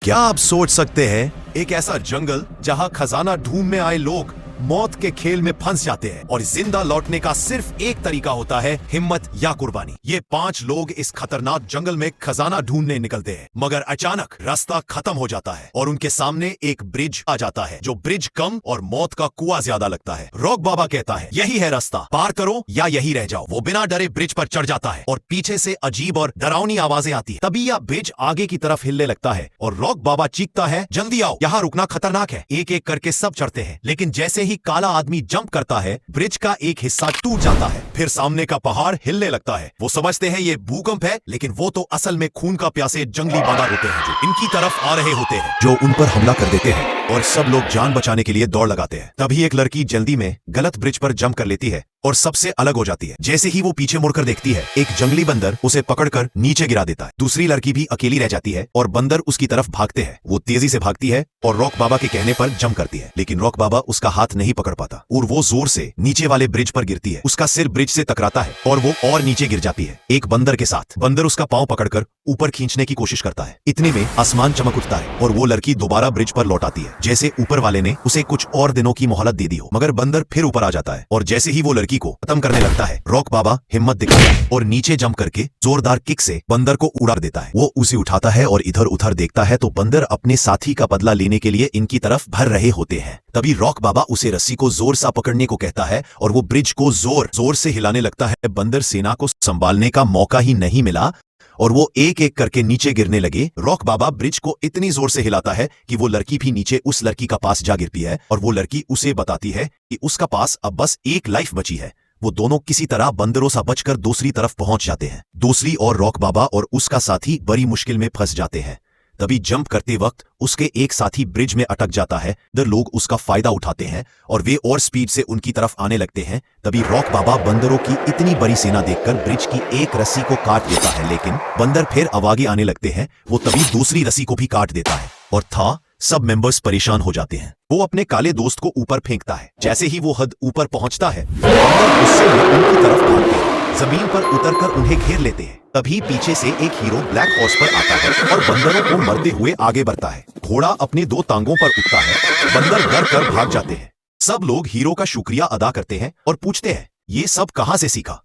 क्या आप सोच सकते हैं एक ऐसा जंगल जहां खजाना ढूंढने आए लोग मौत के खेल में फंस जाते हैं और जिंदा लौटने का सिर्फ एक तरीका होता है हिम्मत या कुर्बानी। ये 5 लोग इस खतरनाक जंगल में खजाना ढूंढने निकलते हैं, मगर अचानक रास्ता खत्म हो जाता है और उनके सामने एक ब्रिज आ जाता है, जो ब्रिज कम और मौत का कुआं ज्यादा लगता है। रॉक बाबा कहता है, यही है रास्ता, पार करो या यही रह जाओ। वो बिना डरे ब्रिज पर चढ़ जाता है और पीछे से अजीब और डरावनी आवाजें आती है। तभी यह ब्रिज आगे की तरफ हिलने लगता है और रॉक बाबा चीखता है, जल्दी आओ, यहाँ रुकना खतरनाक है। एक एक करके सब चढ़ते हैं, लेकिन जैसे ही काला आदमी जंप करता है, ब्रिज का एक हिस्सा टूट जाता है। फिर सामने का पहाड़ हिलने लगता है। वो समझते हैं ये भूकंप है, लेकिन वो तो असल में खून का प्यासे जंगली बादल होते हैं जो इनकी तरफ आ रहे होते हैं, जो उन पर हमला कर देते हैं और सब लोग जान बचाने के लिए दौड़ लगाते हैं। तभी एक लड़की जल्दी में गलत ब्रिज पर जंप कर लेती है और सबसे अलग हो जाती है। जैसे ही वो पीछे मुड़कर देखती है, एक जंगली बंदर उसे पकड़कर नीचे गिरा देता है। दूसरी लड़की भी अकेली रह जाती है और बंदर उसकी तरफ भागते हैं। वो तेजी से भागती है और रॉक बाबा के कहने पर जंप करती है, लेकिन रॉक बाबा उसका हाथ नहीं पकड़ पाता और वो जोर से नीचे वाले ब्रिज पर गिरती है। उसका सिर ब्रिज से टकराता है और वो और नीचे गिर जाती है एक बंदर के साथ। बंदर उसका पांव पकड़कर ऊपर खींचने की कोशिश करता है। इतने में आसमान चमक उठता है और वो लड़की दोबारा ब्रिज पर लौट आती है, जैसे ऊपर वाले ने उसे कुछ और दिनों की मोहलत दे दी हो। मगर बंदर फिर ऊपर आ जाता है और जैसे ही वो लड़की को खत्म करने लगता है, रॉक बाबा हिम्मत दिखाता है और नीचे जंप करके जोरदार किक से बंदर को उड़ा देता है। वो उसे उठाता है और इधर उधर देखता है तो बंदर अपने साथी का बदला लेने के लिए इनकी तरफ भर रहे होते हैं। तभी रॉक बाबा उसे रस्सी को जोर से पकड़ने को कहता है और वो ब्रिज को जोर जोर से हिलाने लगता है। बंदर सेना को संभालने का मौका ही नहीं मिला और वो एक एक करके नीचे गिरने लगे। रॉक बाबा ब्रिज को इतनी जोर से हिलाता है कि वो लड़की भी नीचे उस लड़की का पास जा गिरती है और वो लड़की उसे बताती है कि उसका पास अब बस एक लाइफ बची है। वो दोनों किसी तरह बंदरों से बचकर दूसरी तरफ पहुंच जाते हैं। दूसरी ओर रॉक बाबा और उसका साथी बड़ी मुश्किल में फंस जाते हैं। तभी जंप करते वक्त उसके एक साथी ब्रिज में अटक जाता है। इधर लोग उसका फायदा उठाते हैं और वे और स्पीड से उनकी तरफ आने लगते हैं। तभी रॉक बाबा बंदरों की इतनी बड़ी सेना देखकर ब्रिज की एक रस्सी को काट देता है, लेकिन बंदर फिर आगे आने लगते हैं। वो तभी दूसरी रस्सी को भी काट देता है और सब मेंबर्स परेशान हो जाते हैं। वो अपने काले दोस्त को ऊपर फेंकता है। जैसे ही वो हद ऊपर पहुंचता है, बंदर गुस्से में उनकी तरफ भागते हैं, जमीन पर उतरकर उन्हें घेर लेते हैं। तभी पीछे से एक हीरो ब्लैक हॉर्स पर आता है और बंदरों को मरते हुए आगे बढ़ता है। घोड़ा अपने 2 टांगों पर उठता है। बंदर डर कर भाग जाते हैं। सब लोग हीरो का शुक्रिया अदा करते हैं और पूछते हैं, ये सब कहां से सीखा।